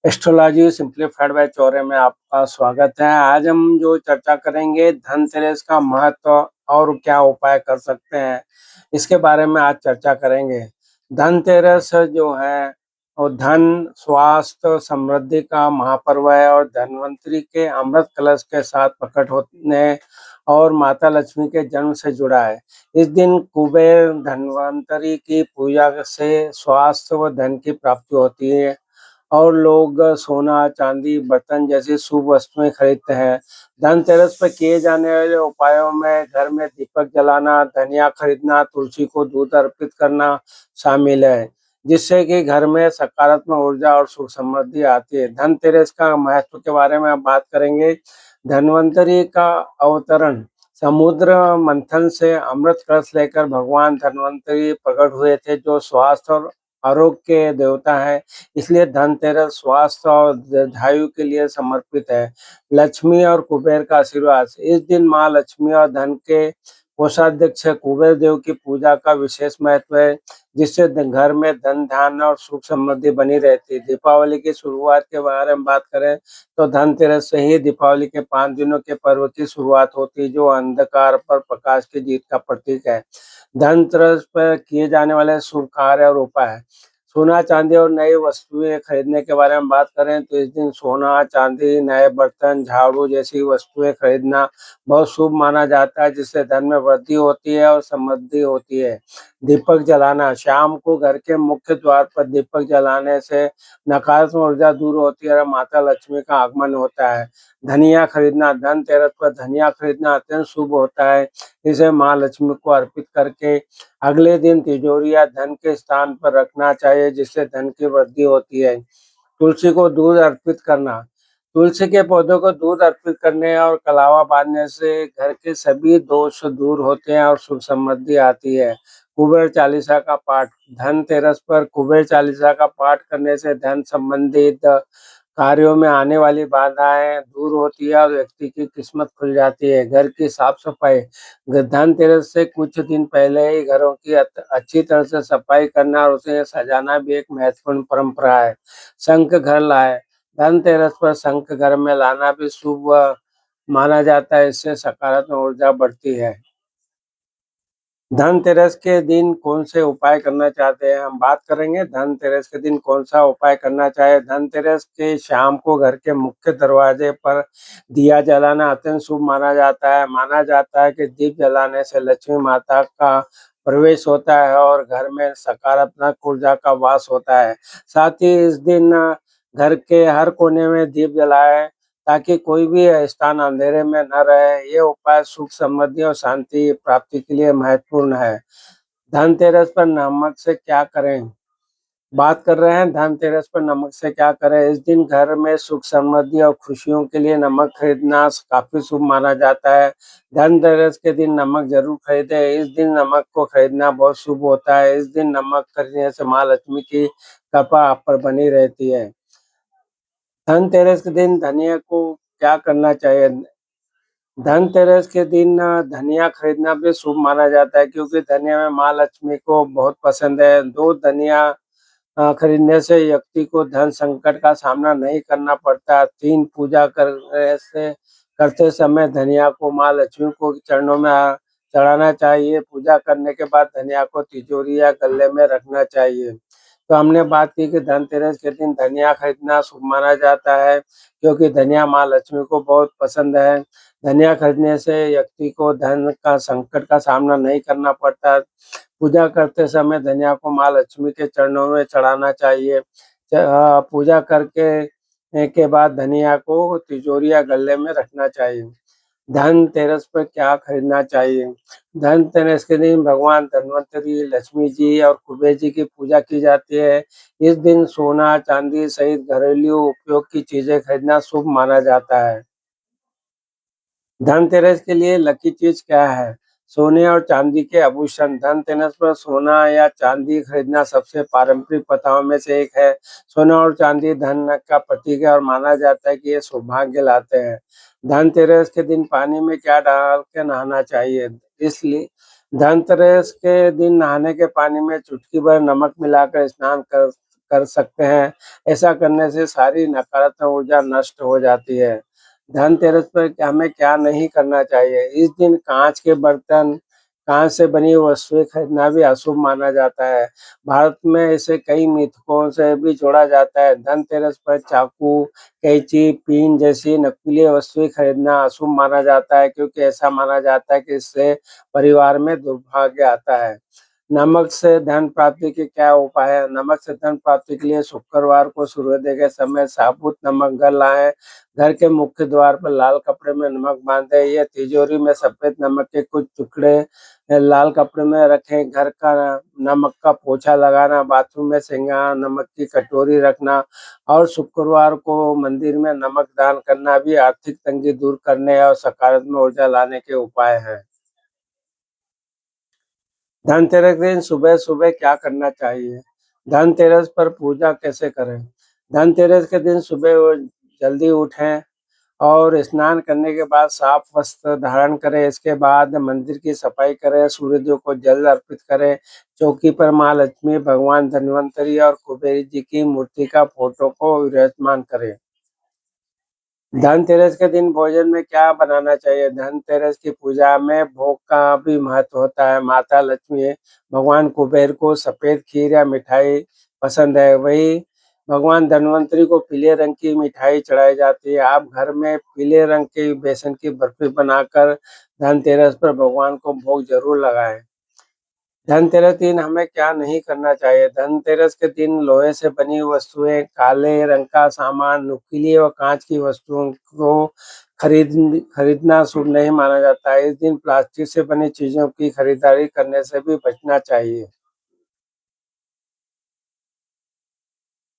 Astrology simplified bye Chaure में आपका स्वागत है। आज हम जो चर्चा करेंगे धनतेरस का महत्व और क्या उपाय कर सकते हैं, इसके बारे में आज चर्चा करेंगे। धनतेरस जो है वो धन, स्वास्थ्य, समृद्धि का महापर्व है और धन्वंतरि के अमृत कलश के साथ प्रकट होने और माता लक्ष्मी के जन्म से जुड़ा है। इस दिन कुबेर धन्वंतरि की पूजा से स्वास्थ्य व धन की प्राप्ति होती है और लोग सोना, चांदी, बर्तन जैसी शुभ वस्तुएं खरीदते हैं। धनतेरस पर किए जाने वाले उपायों में घर में दीपक जलाना, धनिया खरीदना, तुलसी को दूध अर्पित करना शामिल है, जिससे कि घर में सकारात्मक ऊर्जा और सुख समृद्धि आती है। धनतेरस का महत्व के बारे में हम बात करेंगे। धन्वंतरि का अवतरण समुद्र मंथन से अमृत कलश लेकर भगवान धन्वंतरि प्रकट हुए थे, जो स्वास्थ्य और आरोग्य के देवता हैं। इसलिए धनतेरस स्वास्थ्य और दीर्घायु के लिए समर्पित है। लक्ष्मी और कुबेर का आशीर्वाद, इस दिन माँ लक्ष्मी और धन के कोषाध्यक्ष कुबेर देव की पूजा का विशेष महत्व है, जिससे घर में धन धान्य और सुख समृद्धि बनी रहती है। दीपावली की शुरुआत के बारे में बात करें तो धनतेरस से ही दीपावली के 5 दिनों के पर्व की शुरुआत होती है, जो अंधकार पर प्रकाश की जीत का प्रतीक है। धनतेरस पर किए जाने वाले शुभ कार्य और उपाय, सोना, चांदी और नई वस्तुएं खरीदने के बारे में बात करें तो इस दिन सोना, चांदी, नए बर्तन, झाड़ू जैसी वस्तुएं खरीदना बहुत शुभ माना जाता है, जिससे धन में वृद्धि होती है और समृद्धि होती है। दीपक जलाना, शाम को घर के मुख्य द्वार पर दीपक जलाने से नकारात्मक ऊर्जा दूर होती है और माता लक्ष्मी का आगमन होता है। धनिया खरीदना, धनतेरस पर धनिया खरीदना अत्यंत शुभ होता है। इसे माँ लक्ष्मी को अर्पित करके अगले दिन तिजोरी या धन के स्थान पर रखना चाहिए, जिससे धन की वृद्धि होती है। तुलसी को दूध अर्पित करना, तुलसी के पौधों को दूध अर्पित करने और कलावा बांधने से घर के सभी दोष दूर होते हैं और सुख समृद्धि आती है। कुबेर चालीसा का पाठ, धनतेरस पर कुबेर चालीसा का पाठ करने से धन संबंधित कार्यों में आने वाली बाधाएं दूर होती है और व्यक्ति की किस्मत खुल जाती है। घर की साफ सफाई, धनतेरस से कुछ दिन पहले ही घरों की अच्छी तरह से सफाई करना और उसे सजाना भी एक महत्वपूर्ण परंपरा है। शंख घर लाए, धनतेरस पर शंख घर में लाना भी शुभ माना जाता है, इससे सकारात्मक ऊर्जा बढ़ती है। धनतेरस के दिन कौन से उपाय करना चाहते हैं, हम बात करेंगे धनतेरस के दिन कौन सा उपाय करना चाहिए। धनतेरस के शाम को घर के मुख्य दरवाजे पर दिया जलाना अत्यंत शुभ माना जाता है। माना जाता है कि दीप जलाने से लक्ष्मी माता का प्रवेश होता है और घर में सकारात्मक ऊर्जा का वास होता है। साथ ही इस दिन घर के हर कोने में दीप जलाएं, ताकि कोई भी स्थान अंधेरे में न रहे। ये उपाय सुख समृद्धि और शांति प्राप्ति के लिए महत्वपूर्ण है। धनतेरस पर नमक से क्या करें, बात कर रहे हैं धनतेरस पर नमक से क्या करें। इस दिन घर में सुख समृद्धि और खुशियों के लिए नमक खरीदना काफी शुभ माना जाता है। धनतेरस के दिन नमक जरूर खरीदें। इस दिन नमक को खरीदना बहुत शुभ होता है। इस दिन नमक खरीदने से माँ लक्ष्मी की कृपा आप पर बनी रहती है। धनतेरस के दिन धनिया को क्या करना चाहिए, धनतेरस के दिन धनिया खरीदना भी शुभ माना जाता है, क्योंकि धनिया में माँ लक्ष्मी को बहुत पसंद है। 2 धनिया खरीदने से व्यक्ति को धन संकट का सामना नहीं करना पड़ता। 3 पूजा करते समय धनिया को माँ लक्ष्मी को चरणों में चढ़ाना चाहिए। पूजा करने के बाद धनिया को तिजोरी या गल्ले में रखना चाहिए। तो हमने बात की कि धनतेरस के दिन धनिया खरीदना शुभ माना जाता है, क्योंकि धनिया माँ लक्ष्मी को बहुत पसंद है। धनिया खरीदने से व्यक्ति को धन का संकट का सामना नहीं करना पड़ता। पूजा करते समय धनिया को माँ लक्ष्मी के चरणों में चढ़ाना चाहिए। पूजा करके के बाद धनिया को तिजोरी या गल्ले में रखना चाहिए। धनतेरस पर क्या खरीदना चाहिए, धनतेरस के दिन भगवान धन्वंतरि, लक्ष्मी जी और कुबेर जी की पूजा की जाती है। इस दिन सोना, चांदी सहित घरेलू उपयोग की चीजें खरीदना शुभ माना जाता है। धनतेरस के लिए लकी चीज क्या है, सोने और चांदी के आभूषण, धनतेरस पर सोना या चांदी खरीदना सबसे पारंपरिक प्रथाओं में से एक है। सोना और चांदी धन का प्रतीक है और माना जाता है कि ये सौभाग्य लाते हैं। धनतेरस के दिन पानी में क्या डाल के नहाना चाहिए, इसलिए धनतेरस के दिन नहाने के पानी में चुटकी भर नमक मिलाकर स्नान कर सकते हैं। ऐसा करने से सारी नकारात्मक ऊर्जा नष्ट हो जाती है। धनतेरस पर हमें क्या नहीं करना चाहिए? इस दिन काँच के बर्तन, काँच से बनी वस्तुएँ खरीदना भी अशुभ माना जाता है। भारत में इसे कई मिथकों से भी जोड़ा जाता है। धनतेरस पर चाकू, कैंची, पिन जैसी नकीली वस्तुएँ खरीदना अशुभ माना जाता है, क्योंकि ऐसा माना जाता है कि इससे परिवार में दुर्भाग्य आता है। नमक से धन प्राप्ति के क्या उपाय हैं? नमक से धन प्राप्ति के लिए शुक्रवार को सूर्योदय के समय साबुत नमक घर लाएँ। घर के मुख्य द्वार पर लाल कपड़े में नमक बाँधें या तिजोरी में सफ़ेद नमक के कुछ टुकड़े लाल कपड़े में रखें। घर का नमक का पोछा लगाना, बाथरूम में सिंगार, नमक की कटोरी रखना और शुक्रवार को मंदिर में नमक दान करना भी आर्थिक तंगी दूर करने और सकारात्मक ऊर्जा लाने के उपाय हैं। धनतेरस के दिन सुबह-सुबह क्या करना चाहिए? धनतेरस पर पूजा कैसे करें? धनतेरस के दिन सुबह जल्दी उठें और स्नान करने के बाद साफ वस्त्र धारण करें। इसके बाद मंदिर की सफाई करें, सूर्यदेव को जल अर्पित करें, चौकी पर माँ लक्ष्मी, भगवान धन्वंतरी और कुबेर जी की मूर्ति का फोटो को विराजमान करें। धनतेरस के दिन भोजन में क्या बनाना चाहिए? धनतेरस की पूजा में भोग का भी महत्व होता है। माता लक्ष्मी, भगवान कुबेर को सफ़ेद खीर या मिठाई पसंद है, वहीं भगवान धन्वंतरी को पीले रंग की मिठाई चढ़ाई जाती है। आप घर में पीले रंग की बेसन की बर्फी बनाकर धनतेरस पर भगवान को भोग ज़रूर लगाएँ। धनतेरस दिन हमें क्या नहीं करना चाहिए? धनतेरस के दिन लोहे से बनी वस्तुएँ, काले रंग का सामान, नुकीली और काँच की वस्तुओं को खरीदना शुभ नहीं माना जाता है। इस दिन प्लास्टिक से बनी चीज़ों की खरीदारी करने से भी बचना चाहिए।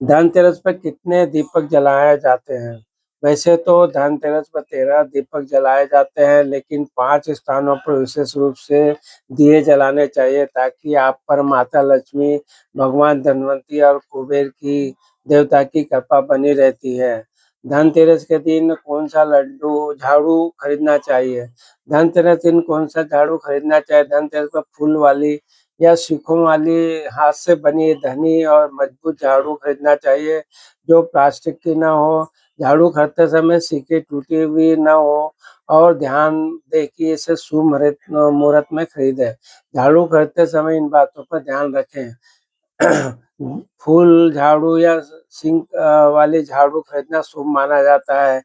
धनतेरस पर कितने दीपक जलाए जाते हैं? वैसे तो धनतेरस पर 13 दीपक जलाए जाते हैं, लेकिन 5 स्थानों पर विशेष रूप से दिए जलाने चाहिए, ताकि आप पर माता लक्ष्मी, भगवान धन्वंतरी और कुबेर की देवता की कृपा बनी रहती है। धनतेरस के दिन कौन-सा झाड़ू खरीदना चाहिए? धनतेरस दिन कौन-सा झाड़ू खरीदना चाहिए? धनतेरस पर फूल वाली या सीखों वाली हाथ से बनी धनी और मजबूत झाड़ू खरीदना चाहिए, जो प्लास्टिक की ना हो। झाड़ू खरीदते समय सीखें टूटी हुई ना हो और ध्यान दें कि इसे शुभ मुहूर्त में खरीदें। झाड़ू खरीदते समय इन बातों पर ध्यान रखें। फूल झाड़ू या सिंक वाली झाड़ू खरीदना शुभ माना जाता है।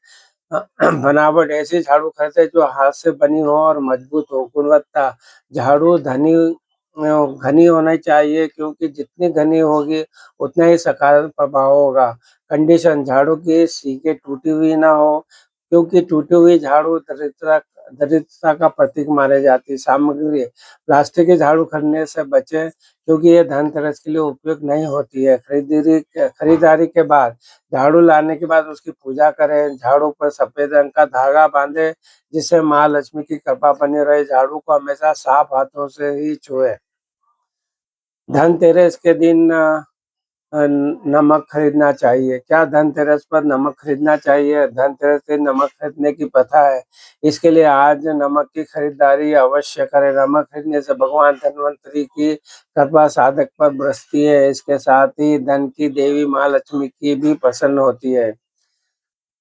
बनावट ऐसी झाड़ू खरीदें जो हाथ से बनी हो और मजबूत हो। गुणवत्ता झाड़ू घनी होनी चाहिए, क्योंकि जितनी घनी होगी उतना ही सकारात्मक प्रभाव होगा। कंडीशन झाड़ू की सीकें टूटी हुई ना हो, क्योंकि टूटी हुई झाड़ू दरिद्रता का प्रतीक मानी जाती है। सामग्री प्लास्टिक की झाड़ू खरीदने से बचें, क्योंकि ये धनतेरस के लिए उपयोग नहीं होती है। खरीदारी के बाद झाड़ू लाने के बाद उसकी पूजा करें। झाड़ू पर सफ़ेद रंग का धागा बाँधें, जिससे माँ लक्ष्मी की कृपा बनी रहे। झाड़ू को हमेशा साफ हाथों से ही छुएँ। धनतेरस के दिन नमक खरीदना चाहिए। क्या धनतेरस पर नमक खरीदना चाहिए? धनतेरस के दिन नमक खरीदने की प्रथा है। इसके लिए आज नमक की खरीदारी अवश्य करें। नमक खरीदने से भगवान धन्वंतरी की कृपा साधक पर बरसती है। इसके साथ ही धन की देवी माँ लक्ष्मी की भी प्रसन्न होती है।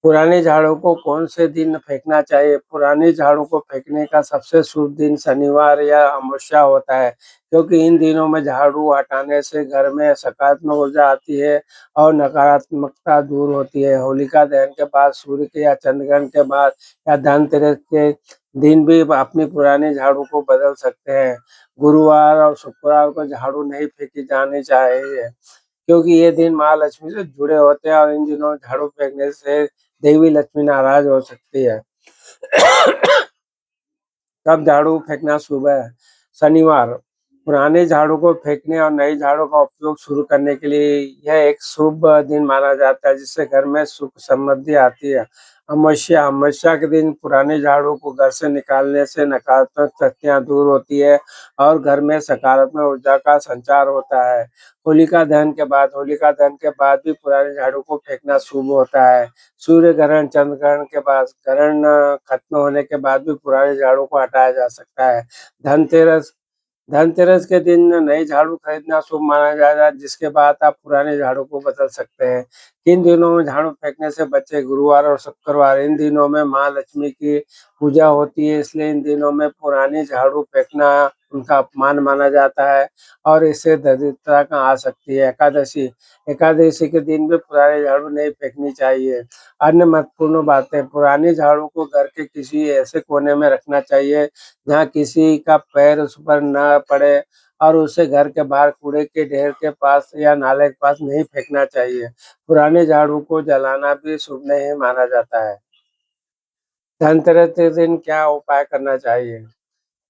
पुरानी झाड़ू को कौन से दिन फेंकना चाहिए? पुरानी झाड़ू को फेंकने का सबसे शुभ दिन शनिवार या अमावस्या होता है, क्योंकि इन दिनों में झाड़ू हटाने से घर में सकारात्मक ऊर्जा आती है और नकारात्मकता दूर होती है। होलिका दहन के बाद, सूर्य के या चंद्रग्रहण के बाद या धनतेरस के दिन भी अपनी पुरानी झाड़ू को बदल सकते हैं। गुरुवार और शुक्रवार को झाड़ू नहीं फेंकी जानी चाहिए, क्योंकि ये दिन माँ लक्ष्मी से जुड़े होते हैं और इन दिनों झाड़ू फेंकने से देवी लक्ष्मी नाराज हो सकती है। कब झाड़ू फेंकना शुभ है? शनिवार। पुराने झाड़ू को फेंकने और नई झाड़ू का उपयोग शुरू करने के लिए यह एक शुभ दिन माना जाता है, जिससे घर में सुख समृद्धि आती है। अमावस्या के दिन पुराने झाड़ू को घर से निकालने से नकारात्मक शक्तियाँ दूर होती है और घर में सकारात्मक ऊर्जा का संचार होता है। होलिका दहन के बाद भी पुराने झाड़ू को फेंकना शुभ होता है। सूर्य ग्रहण, चंद्र ग्रहण के बाद ग्रहण खत्म होने के बाद भी पुराने झाड़ू को हटाया जा सकता है। धनतेरस धनतेरस के दिन नई झाड़ू खरीदना शुभ माना जाएगा, जिसके बाद आप पुराने झाड़ू को बदल सकते हैं। किन दिनों में झाड़ू फेंकने से बचें? गुरुवार और शुक्रवार। इन दिनों में माँ लक्ष्मी की पूजा होती है, इसलिए इन दिनों में पुरानी झाड़ू फेंकना उनका अपमान माना जाता है और इससे दरिद्रता का आ सकती है। एकादशी, एकादशी के दिन भी पुराने झाड़ू नहीं फेंकनी चाहिए। अन्य महत्वपूर्ण बातें, पुरानी झाड़ू को घर के किसी ऐसे कोने में रखना चाहिए जहाँ किसी का पैर उस पर न पड़े और उसे घर के बाहर कूड़े के ढेर के पास या नाले के पास नहीं फेंकना चाहिए। पुराने झाड़ू को जलाना भी शुभ नहीं माना जाता है। धनतेरस के दिन क्या उपाय करना चाहिए?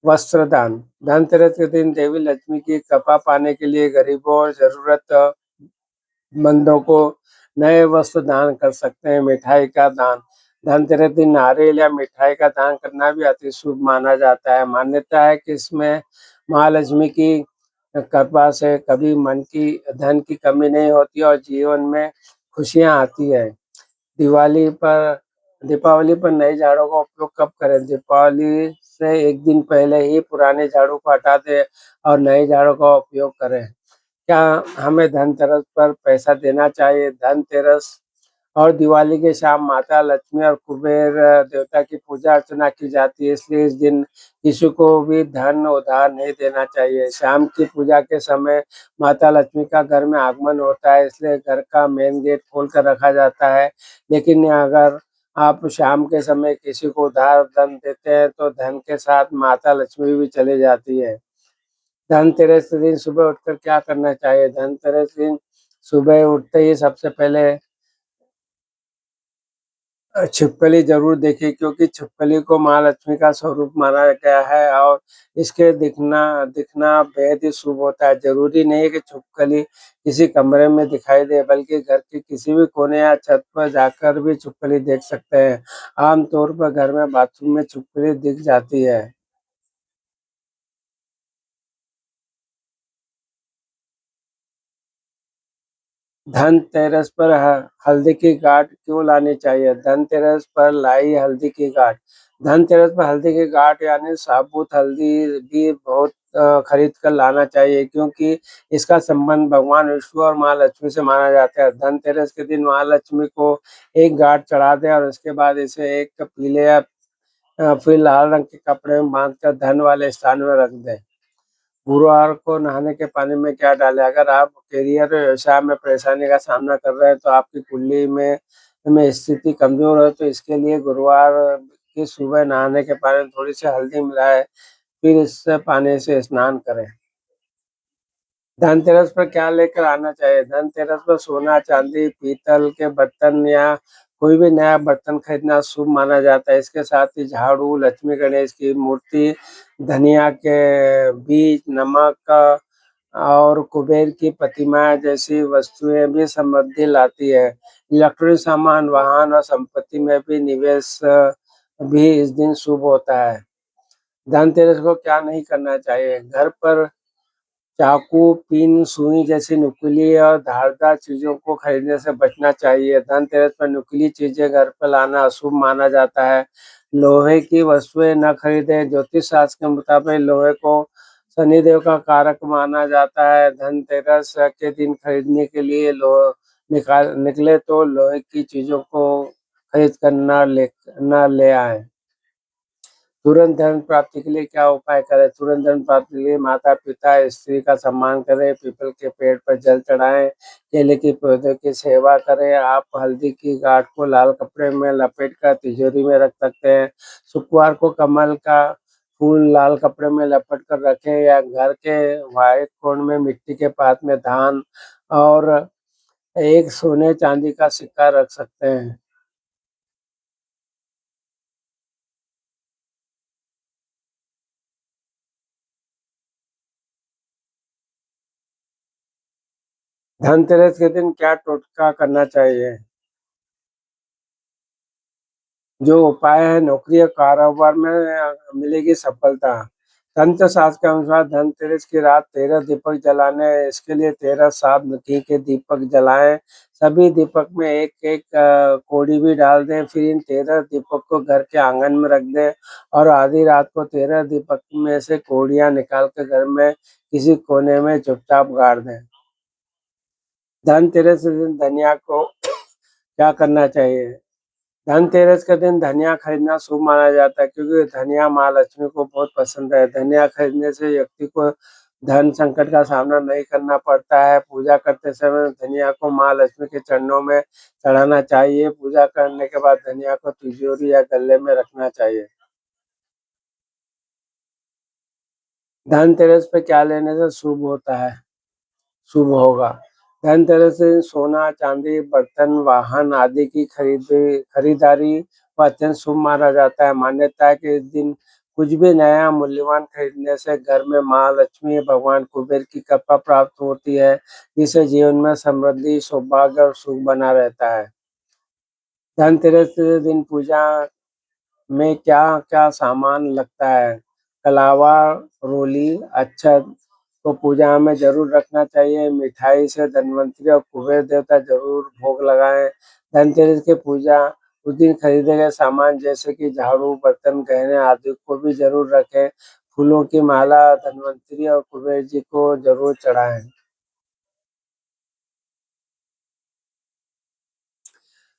वस्त्र दान, धनतेरस के दिन देवी लक्ष्मी की कृपा पाने के लिए गरीबों और जरूरतमंदों को नए वस्त्र दान कर सकते हैं। मिठाई का दान, धनतेरस दिन नारियल या मिठाई का दान करना भी अति शुभ माना जाता है। मान्यता है कि इसमें महालक्ष्मी की कृपा से कभी मन की धन की कमी नहीं होती और जीवन में खुशियाँ आती है। दिवाली पर दीपावली पर नए झाड़ू का उपयोग कब करें? दीपावली से एक दिन पहले ही पुराने झाड़ू को हटा दें और नए झाड़ू का उपयोग करें। क्या हमें धनतेरस पर पैसा देना चाहिए? धनतेरस और दिवाली के शाम माता लक्ष्मी और कुबेर देवता की पूजा अर्चना की जाती है, इसलिए इस दिन किसी को भी धन उधार नहीं देना चाहिए। शाम की पूजा के समय माता लक्ष्मी का घर में आगमन होता है, इसलिए घर का मेन गेट खोल कर रखा जाता है। लेकिन अगर आप शाम के समय किसी को उधार धन देते हैं तो धन के साथ माता लक्ष्मी भी चली जाती है। धनतेरस के दिन सुबह उठकर क्या करना चाहिए? धनतेरस दिन सुबह उठते ही सबसे पहले छिपकली ज़रूर देखिए, क्योंकि छिपकली को माँ लक्ष्मी का स्वरूप माना गया है और इसके दिखना दिखना बेहद ही शुभ होता है। ज़रूरी नहीं है कि छिपकली किसी कमरे में दिखाई दे, बल्कि घर के किसी भी कोने या छत पर जाकर भी छिपकली देख सकते हैं। आम तौर पर घर में बाथरूम में छिपकली दिख जाती है। धनतेरस पर हल्दी की गांठ क्यों लानी चाहिए? धनतेरस पर लाई हल्दी की गांठ, धनतेरस पर हल्दी की गांठ यानी साबुत हल्दी भी बहुत खरीद कर लाना चाहिए, क्योंकि इसका संबंध भगवान विष्णु और माँ लक्ष्मी से माना जाता है। धनतेरस के दिन माँ लक्ष्मी को एक गांठ चढ़ा दें और उसके बाद इसे एक पीले या फिर लाल रंग के कपड़े में बांधकर धन वाले स्थान में रख दें। गुरुवार को नहाने के पानी में क्या डालें? अगर आप करियर या व्यवसाय में परेशानी का सामना कर रहे हैं तो आपकी कुंडली में स्थिति कमज़ोर है, तो इसके लिए गुरुवार की सुबह नहाने के पानी में थोड़ी-सी हल्दी मिलाएँ, फिर इससे पानी से स्नान करें। धनतेरस पर क्या लेकर आना चाहिए? धनतेरस पर सोना, चांदी, पीतल के बर्तन या कोई भी नया बर्तन खरीदना शुभ माना जाता है। इसके साथ ही झाड़ू, लक्ष्मी गणेश की मूर्ति, धनिया के बीज, नमक और कुबेर की प्रतिमा जैसी वस्तुएँ भी समृद्धि लाती है। इलेक्ट्रॉनिक सामान, वाहन और संपत्ति में भी निवेश भी इस दिन शुभ होता है। धनतेरस को क्या नहीं करना चाहिए? घर पर चाकू, पिन, सुई जैसी नुकीली और धारदार चीज़ों को खरीदने से बचना चाहिए। धनतेरस पर नुकीली चीज़ें घर पर लाना अशुभ माना जाता है। लोहे की वस्तुएँ न खरीदें। ज्योतिष शास्त्र के मुताबिक लोहे को शनिदेव का कारक माना जाता है। धनतेरस के दिन खरीदने के लिए निकले तो लोहे की चीज़ों को खरीद कर न ले आएँ। तुरंत धन प्राप्ति के लिए क्या उपाय करें? तुरंत धन प्राप्ति के लिए माता-पिता, स्त्री का सम्मान करें, पीपल के पेड़ पर जल चढ़ाएँ, केले के पौधे की सेवा करें। आप हल्दी की गांठ को लाल कपड़े में लपेटकर तिजोरी में रख सकते हैं। शुक्रवार को कमल का फूल लाल कपड़े में लपेट कर रखें या घर के बाहर कोण में मिट्टी के पात्र में धान और एक सोने-चांदी का सिक्का रख सकते हैं। धनतेरस के दिन क्या टोटका करना चाहिए? जो उपाय है, नौकरी या कारोबार में मिलेगी सफलता। तंत्र शास्त्र के अनुसार धनतेरस की रात 13 दीपक जलाने हैं। इसके लिए 13 साफ घी के दीपक जलाएँ। सभी दीपक में एक-एक कौड़ी भी डाल दें। फिर इन 13 दीपक को घर के आँगन में रख दें और आधी रात को 13 दीपक में से कौड़ियाँ निकाल कर घर में किसी कोने में चुपचाप गाड़ दें। धनतेरस के दिन धनिया को क्या करना चाहिए? धनतेरस के दिन धनिया खरीदना शुभ माना जाता है क्योंकि धनिया माँ लक्ष्मी को बहुत पसंद है। धनिया खरीदने से व्यक्ति को धन संकट का सामना नहीं करना पड़ता है। पूजा करते समय धनिया को माँ लक्ष्मी के चरणों में चढ़ाना चाहिए। पूजा करने के बाद धनिया को तिजोरी या गल्ले में रखना चाहिए। धनतेरस पे क्या लेने से शुभ होता है? शुभ होगा। धनतेरस से सोना, चांदी, बर्तन, वाहन आदि की खरीदारी को अत्यंत शुभ माना जाता है। मान्यता है कि इस दिन कुछ भी नया मूल्यवान खरीदने से घर में माँ लक्ष्मी, भगवान कुबेर की कृपा प्राप्त होती है, जिससे जीवन में समृद्धि, सौभाग्य और सुख बना रहता है। धनतेरस के दिन पूजा में क्या-क्या सामान लगता है? कलावा, रोली, अक्षत को पूजा में ज़रूर रखना चाहिए। मिठाई से धन्वंतरी और कुबेर देवता ज़रूर भोग लगाएँ। धनतेरस की पूजा उस दिन खरीदे गए सामान जैसे कि झाड़ू, बर्तन, गहने आदि को भी ज़रूर रखें। फूलों की माला धन्वंतरी और कुबेर जी को ज़रूर चढ़ाएँ।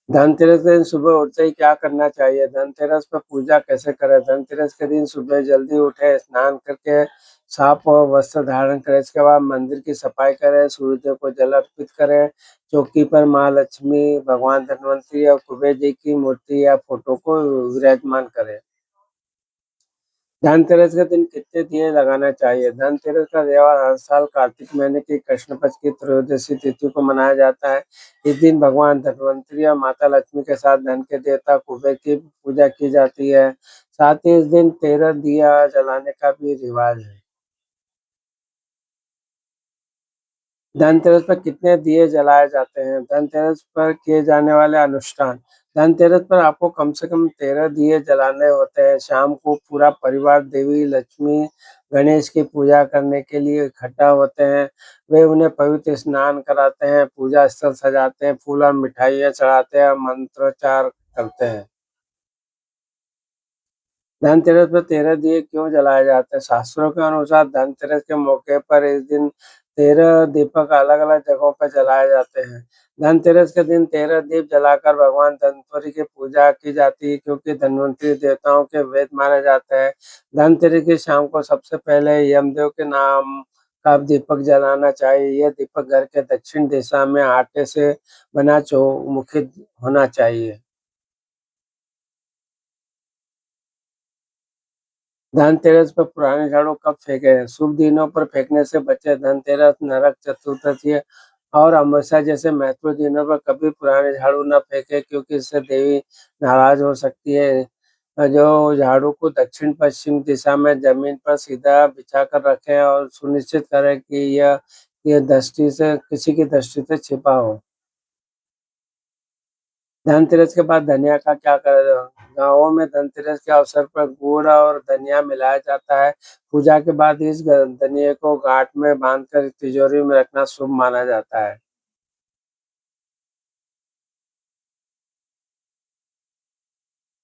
धनतेरस के दिन सुबह उठते ही क्या करना चाहिए? धनतेरस पर पूजा कैसे करें? धनतेरस के दिन सुबह जल्दी उठें, स्नान करके साफ वस्त्र धारण करें, इसके बाद मंदिर की सफाई करें, सूर्यदेव को जल अर्पित करें, चौकी पर माँ लक्ष्मी, भगवान धन्वंतरी और कुबेर जी की मूर्ति या फोटो को विराजमान करें। धनतेरस के दिन कितने दिए लगाना चाहिए? धनतेरस का त्योहार हर साल कार्तिक महीने की कृष्ण पक्ष की त्रयोदशी तिथि को मनाया जाता है। इस दिन भगवान धन्वंतरी और माता लक्ष्मी के साथ धन के देवता कुबेर की पूजा की जाती है। साथ ही इस दिन 13 दिया जलाने का भी रिवाज है। धनतेरस पर कितने दिए जलाए जाते हैं? धनतेरस पर किए जाने वाले अनुष्ठान। धनतेरस पर आपको कम से कम 13 दिए जलाने होते हैं। शाम को पूरा परिवार देवी लक्ष्मी, गणेश की पूजा करने के लिए इकट्ठा होते हैं। वे उन्हें पवित्र स्नान कराते हैं, पूजा स्थल सजाते हैं, फूल और मिठाइयाँ चढ़ाते हैं और मंत्रोच्चार करते हैं। धनतेरस पर 13 दिए क्यों जलाए जाते हैं? शास्त्रों के अनुसार धनतेरस के मौके पर इस दिन 13 दीपक अलग-अलग जगहों पर जलाए जाते हैं। धनतेरस के दिन 13 दीप जलाकर भगवान धनवंतरि की पूजा की जाती है क्योंकि धन्वंतरि देवताओं के वेद माने जाते हैं। धनतेरस की शाम को सबसे पहले यमदेव के नाम का दीपक जलाना चाहिए। यह दीपक घर के दक्षिण दिशा में आटे से बना चौमुखी होना चाहिए। धनतेरस पर पुराने झाड़ू कब फेंकें? शुभ दिनों पर फेंकने से बचें। धनतेरस, नरक चतुर्दशी और अमावस्या जैसे महत्वपूर्ण दिनों पर कभी पुराने झाड़ू न फेंकें क्योंकि इससे देवी नाराज़ हो सकती है। जो झाड़ू को दक्षिण-पश्चिम दिशा में ज़मीन पर सीधा बिछाकर रखें और सुनिश्चित करें कि यह दृष्टि से किसी की दृष्टि से छिपा हो। धनतेरस के बाद धनिया का क्या करें? गाँवों में धनतेरस के अवसर पर गुड़ और धनिया मिलाया जाता है। पूजा के बाद इस धनिये को गाँठ में बाँधकर तिजोरी में रखना शुभ माना जाता है।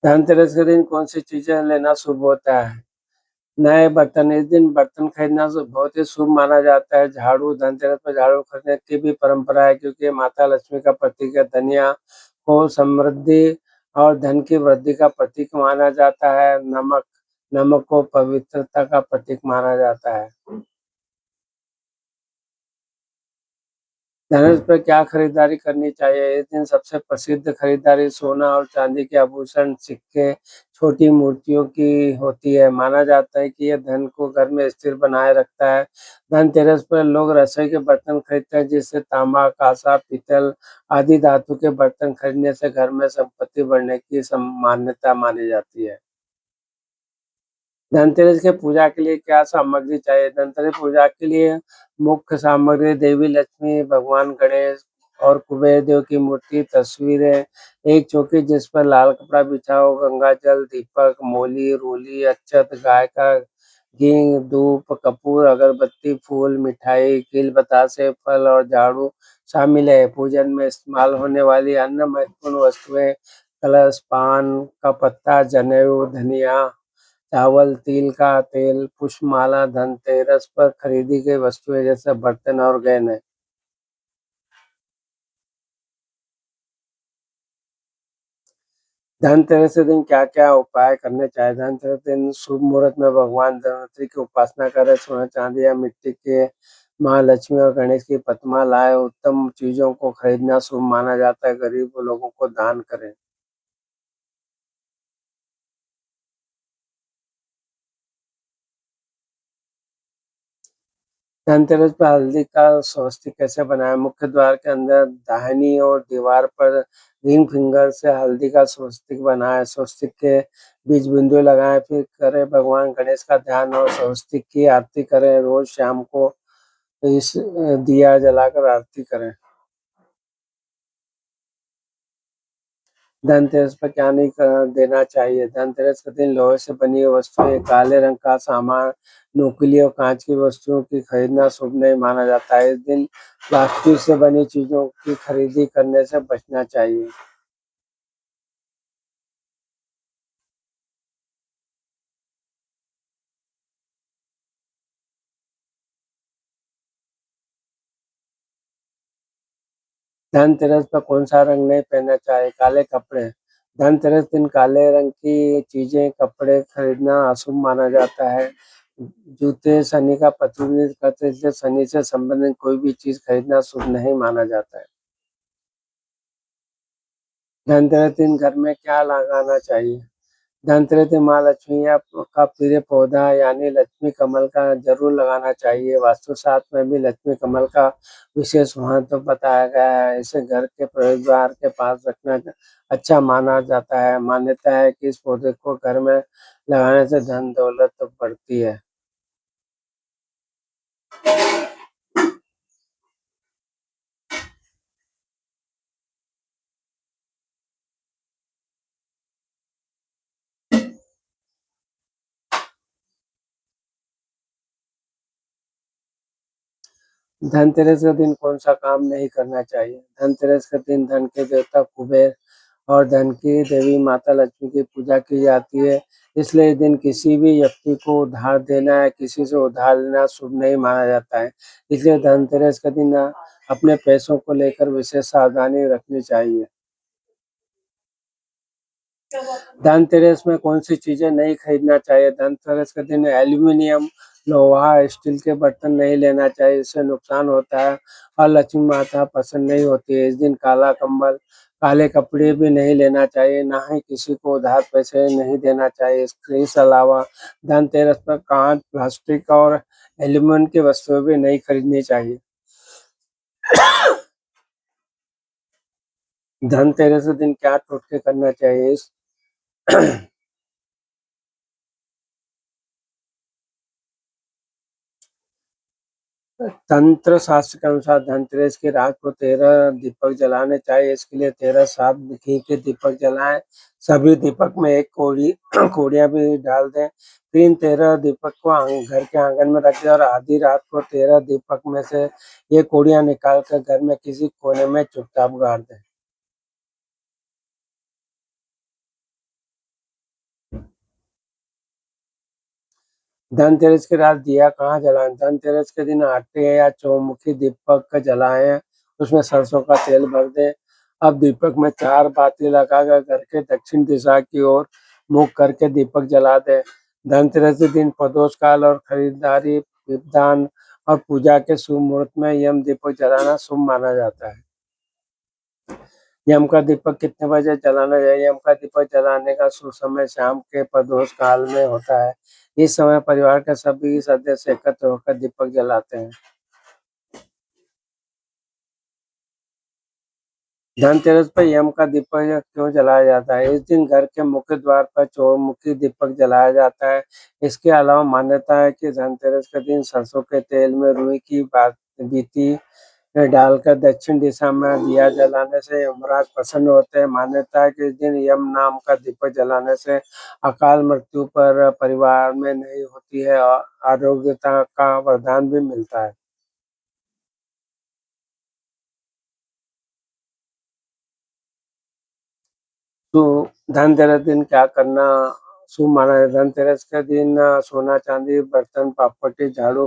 धनतेरस के दिन कौन-सी चीज़ें लेना शुभ होता है? नए बर्तन, इस दिन बर्तन खरीदना बहुत ही शुभ माना जाता है। झाड़ू, धनतेरस पर झाड़ू खरीदने की भी परंपरा है क्योंकि ये माता लक्ष्मी का प्रतीक है। धनिया को समृद्धि और धन की वृद्धि का प्रतीक माना जाता है। नमक को पवित्रता का प्रतीक माना जाता है। धनुष पर क्या खरीदारी करनी चाहिए? इस दिन सबसे प्रसिद्ध खरीदारी सोना और चांदी के आभूषण, सिक्के, छोटी मूर्तियों की होती है। माना जाता है कि यह धन को घर में स्थिर बनाए रखता है। धनतेरस पर लोग रसोई के बर्तन खरीदते हैं जिससे तांबा, कांसा, पीतल आदि धातु के बर्तन खरीदने से घर में संपत्ति बढ़ने की मान्यता मानी जाती है। धनतेरस की पूजा के लिए क्या सामग्री चाहिए? धनतेरस पूजा के लिए मुख्य सामग्री देवी लक्ष्मी, भगवान गणेश और कुबेर देव की मूर्ति, तस्वीरें, एक चौकी जिस पर लाल कपड़ा बिछा हो, गंगा जल, दीपक, मौली, रूली, अक्षत, गाय का घी, धूप, कपूर, अगरबत्ती, फूल, मिठाई, तिल, बतासे, फल और झाड़ू शामिल है। पूजन में इस्तेमाल होने वाली अन्य महत्वपूर्ण वस्तुएं कलश, पान का पत्ता, जनेऊ, धनिया, चावल, तिल का तेल, पुष्पमाला, धनतेरस पर खरीदी गई वस्तुएं जैसे बर्तन और गहने। धनतेरस के दिन क्या-क्या उपाय करने चाहिए? धनतेरस के दिन शुभ मुहूर्त में भगवान धनवंतरि की उपासना करें, सोना, चांदी या मिट्टी के माँ लक्ष्मी और गणेश की प्रतिमा लाएँ, उत्तम चीज़ों को खरीदना शुभ माना जाता है, गरीब लोगों को दान करें। धनतेरस पर हल्दी का स्वस्तिक कैसे बनाएँ? मुख्य द्वार के अंदर दाहिनी ओर दीवार पर रिंग फिंगर से हल्दी का स्वस्तिक बनाएँ, स्वस्तिक के बीच बिंदु लगाएँ, फिर करें भगवान गणेश का ध्यान और स्वस्तिक की आरती करें। रोज़ शाम को दिया जलाकर आरती करें। धनतेरस पर क्या नहीं देना चाहिए? धनतेरस के दिन लोहे से बनी हुई वस्तुएं, काले रंग का सामान, नुकीली और कांच की वस्तुओं की खरीदना शुभ नहीं माना जाता है। इस दिन प्लास्टिक से बनी चीजों की खरीदी करने से बचना चाहिए। धनतेरस पर कौन-सा रंग नहीं पहनना चाहिए? काले कपड़े। धनतेरस दिन काले रंग की चीज़ें, कपड़े खरीदना अशुभ माना जाता है। जूते शनि का प्रतिनिधित्व करते हैं, इसलिए शनि से संबंधित कोई भी चीज़ खरीदना शुभ नहीं माना जाता है। धनतेरस दिन घर में क्या लगाना चाहिए? धनतेरस दिन माँ लक्ष्मी या का प्रिय पौधा यानी लक्ष्मी कमल का ज़रूर लगाना चाहिए। वास्तुशास्त्र में भी लक्ष्मी कमल का विशेष महत्व बताया गया है। इसे घर के प्रवेश द्वार के पास रखना अच्छा माना जाता है। मान्यता है कि इस पौधे को घर में लगाने से धन दौलत बढ़ती है। धनतेरस के दिन कौन-सा काम नहीं करना चाहिए? धनतेरस के दिन धन के देवता कुबेर और धन की देवी माता लक्ष्मी की पूजा की जाती है। इसलिए इस दिन किसी भी व्यक्ति को उधार देना या किसी से उधार लेना शुभ नहीं माना जाता है। इसलिए धनतेरस के दिन अपने पैसों को लेकर विशेष सावधानी रखनी चाहिए। धनतेरस में कौन-सी चीज़ें नहीं खरीदना चाहिए? धनतेरस के दिन एल्यूमीनियम, लोहा, स्टील के बर्तन नहीं लेना चाहिए, इससे नुकसान होता है और लक्ष्मी माता पसंद नहीं होती है। इस दिन काला कंबल, काले कपड़े भी नहीं लेना चाहिए, ना ही किसी को उधार पैसे नहीं देना चाहिए। इसके इस अलावा धनतेरस पर काँच, प्लास्टिक और एल्यूमीनियम की वस्तुएँ भी नहीं खरीदनी चाहिए। धनतेरस के दिन क्या टोटके करना चाहिए? इस तंत्र शास्त्र के अनुसार धनतेरस की रात को 13 दीपक जलाने चाहिए। इसके लिए 13 साफ घी के दीपक जलाएँ। सभी दीपक में एक कौड़ी कौड़ियाँ भी डाल दें। फिर इन 13 दीपक को घर के आँगन में रख दें और आधी रात को 13 दीपक में से ये कौड़ियाँ निकाल कर घर में किसी कोने में चुपचाप गाड़ दें। धनतेरस की रात दिया कहाँ जलाएँ? धनतेरस के दिन आटे या चौमुखी दीपक जलाएँ, उसमें सरसों का तेल भर दें। अब दीपक में 4 बाती लगाकर घर के दक्षिण दिशा की ओर मुख करके दीपक जला दें। धनतेरस के दिन प्रदोष काल और खरीदारी, दीपदान और पूजा के शुभ मुहूर्त में यम दीपक जलाना शुभ माना जाता है। यम का दीपक कितने बजे जलाना चाहिए? यम का दीपक जलाने का शुभ समय शाम के प्रदोष काल में होता है। इस समय परिवार के सभी सदस्य एकत्र होकर दीपक जलाते हैं। धनतेरस पर यम का दीपक क्यों जलाया जाता है? इस दिन घर के मुख्य द्वार पर चौमुखी दीपक जलाया जाता है। इसके अलावा मान्यता है कि धनतेरस के दिन सरसों के तेल में रुई की बाती डालकर दक्षिण दिशा में दिया जलाने से यमराज प्रसन्न होते हैं। मान्यता है कि इस दिन यम नाम का दीपक जलाने से अकाल मृत्यु पर परिवार में नहीं होती है और आरोग्यता का वरदान भी मिलता है। तो धनतेरस दिन क्या करना शुभ माना है? धनतेरस के दिन सोना चांदी बर्तन प्रॉपर्टी झाड़ू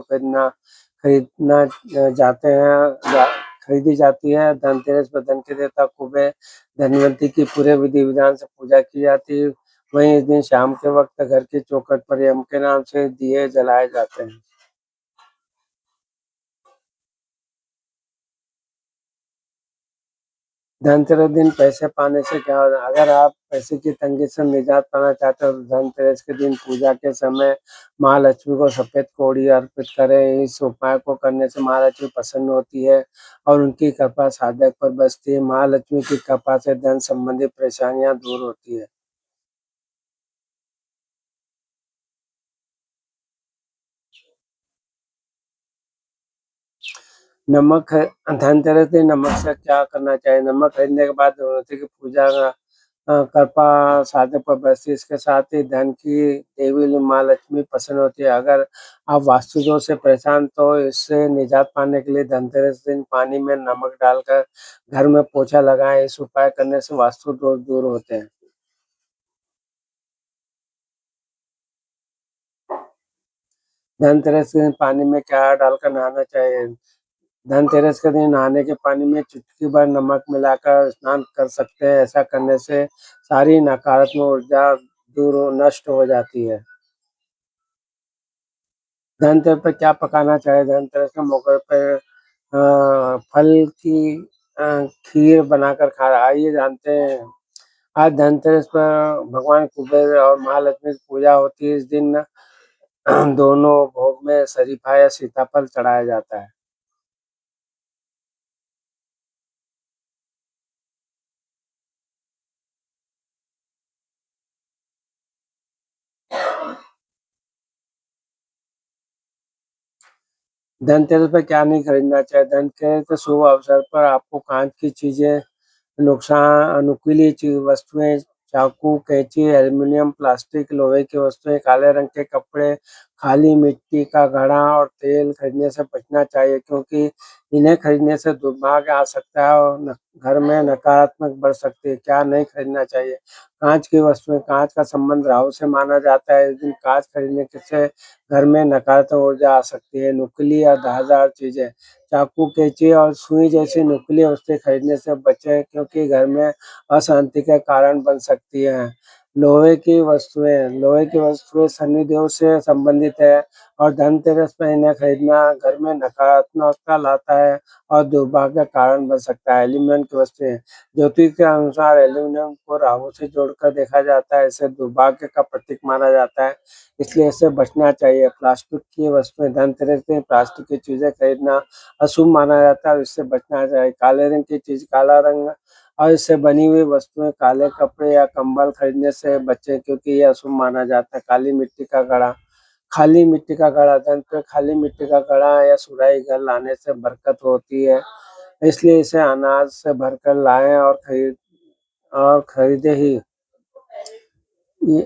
खरीदना जाते हैं खरीदी जाती है। धनतेरस पर धन के देवता कुबेर धनवंती की पूरे विधि विधान से पूजा की जाती है। वहीं इस दिन शाम के वक्त घर की चौखट पर यम के नाम से दिए जलाए जाते हैं। धनतेरस दिन पैसे पाने से क्या होता है? अगर आप पैसे की तंगी से निजात पाना चाहते हो तो धनतेरस के दिन पूजा के समय महालक्ष्मी को सफेद कौड़ी अर्पित करें। इस उपाय को करने से महालक्ष्मी प्रसन्न होती है और उनकी कृपा साधक पर बसती है। महालक्ष्मी की कृपा से धन संबंधी परेशानियां दूर होती है। नमक धनतेरस दिन नमक से क्या करना चाहिए? नमक खरीदने के बाद धनवंतरी की पूजा कृपा साधक पर बरसती है। इसके साथ ही धन की देवी माँ लक्ष्मी प्रसन्न होती है। अगर आप वास्तु दोष से परेशान तो इससे निजात पाने के लिए धनतेरस दिन पानी में नमक डालकर घर में पोछा लगाएं। इस उपाय करने से वास्तु दोष दूर होते हैं। धनतेरस के दिन पानी में क्या डालकर नहाना चाहिए? धनतेरस के दिन नहाने के पानी में चुटकी भर नमक मिलाकर स्नान कर सकते हैं। ऐसा करने से सारी नकारात्मक ऊर्जा नष्ट हो जाती है। धनतेरस पे क्या पकाना चाहिए? धनतेरस के मौके पे फल की खीर बनाकर खा आइए जानते हैं। आज धनतेरस पर भगवान कुबेर और महालक्ष्मी की पूजा होती है। इस दिन दोनों भोग में शरीफा या सीताफल चढ़ाया जाता है। धनतेरस पे क्या नहीं खरीदना चाहिए? धनतेरस के शुभ अवसर पर आपको काँच की चीज़ें नुकीली वस्तुएं, चाकू, कैंची, एल्यूमीनियम, प्लास्टिक, लोहे की वस्तुएं, काले रंग के कपड़े, खाली मिट्टी का घड़ा और तेल खरीदने से बचना चाहिए क्योंकि इन्हें खरीदने से दुर्भाग्य आ सकता है और घर में नकारात्मक बढ़ सकती है। क्या नहीं खरीदना चाहिए? कांच की वस्तुएं, कांच का संबंध राहु से माना जाता है। इस दिन कांच खरीदने से घर में नकारात्मक ऊर्जा आ सकती है। नुकीली या धारदार चीजें, चाकू, कैंची और सुई जैसी नुकीली वस्तुएं खरीदने से बचें क्योंकि घर में अशांति का कारण बन सकती हैं। लोहे की वस्तुएं शनिदेव से संबंधित है और धनतेरस पर इन्हें खरीदना घर में नकारात्मकता लाता है और दुर्भाग्य का कारण बन सकता है। एल्यूमीनियम की वस्तुएं, ज्योतिष के अनुसार एल्यूमीनियम को राहु से जोड़कर देखा जाता है। इसे दुर्भाग्य का प्रतीक माना जाता है, इसलिए इससे बचना चाहिए। प्लास्टिक की वस्तुएं, धनतेरस में प्लास्टिक की चीजें खरीदना अशुभ माना जाता है, इससे बचना चाहिए। काले रंग की चीज, काला रंग और इससे बनी हुई वस्तुएं, काले कपड़े या कंबल खरीदने से बचें क्योंकि ये अशुभ माना जाता है। खाली मिट्टी का घड़ा, धन पे खाली मिट्टी का घड़ा या सुराही घर लाने से बरकत होती है, इसलिए इसे अनाज से भरकर लाएं और खरीदे ही। ये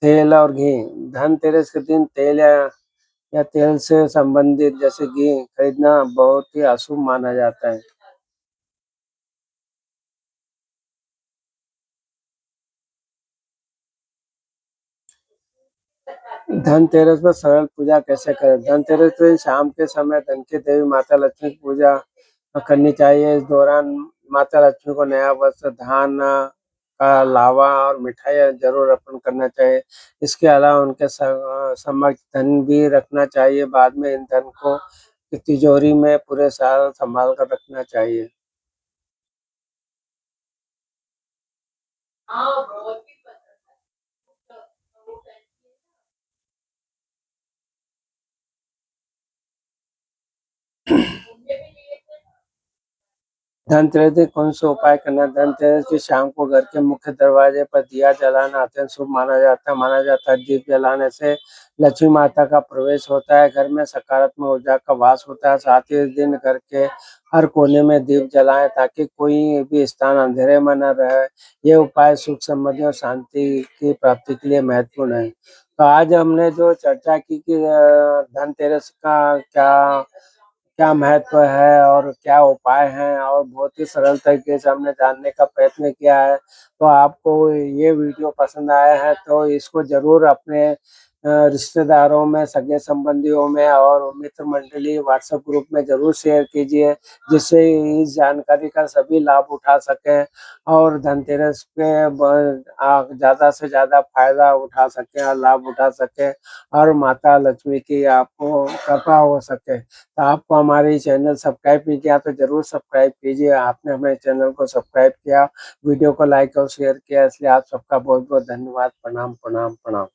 तेल और घी, धनतेरस के दिन या तेल से संबंधित जैसे घी खरीदना बहुत ही अशुभ माना जाता है। धनतेरस पर सरल पूजा कैसे करें? धनतेरस के दिन शाम के समय धन की देवी माता लक्ष्मी की पूजा करनी चाहिए। इस दौरान माता लक्ष्मी को नया वस्त्र, धान का लावा और मिठाई जरूर अर्पण करना चाहिए। इसके अलावा उनके समक्ष धन भी रखना चाहिए। बाद में इन धन को तिजोरी में पूरे साल संभाल कर रखना चाहिए। धनतेरस के कौन से उपाय करना? धनतेरस की शाम को घर के मुख्य दरवाजे पर दिया जलाना अत्यंत शुभ माना जाता है। दीप जलाने से लक्ष्मी माता का प्रवेश होता है, घर में सकारात्मक ऊर्जा का वास होता है। साथ ही इस दिन घर के हर कोने में दीप जलाएं ताकि कोई भी स्थान अंधेरे में न रहे। ये उपाय सुख समृद्धि और शांति की प्राप्ति के लिए महत्वपूर्ण है। तो आज हमने जो चर्चा की कि धनतेरस का क्या क्या महत्व है और क्या उपाय हैं और बहुत ही सरल तरीके से हमने जानने का प्रयत्न किया है। तो आपको ये वीडियो पसंद आया है तो इसको ज़रूर अपने रिश्तेदारों में, सगे-संबंधियों में और मित्र मंडली व्हाट्सएप ग्रुप में ज़रूर शेयर कीजिए, जिससे इस जानकारी का सभी लाभ उठा सकें और धनतेरस पे ज़्यादा से ज़्यादा फ़ायदा उठा सकें और लाभ उठा सकें और माता लक्ष्मी की आपको कृपा हो सके। तो आपको हमारे चैनल सब्सक्राइब नहीं किया तो ज़रूर सब्सक्राइब कीजिए। आपने हमारे चैनल को सब्सक्राइब किया, वीडियो को लाइक और शेयर किया, इसलिए आप सबका बहुत-बहुत धन्यवाद। प्रणाम, प्रणाम, प्रणाम।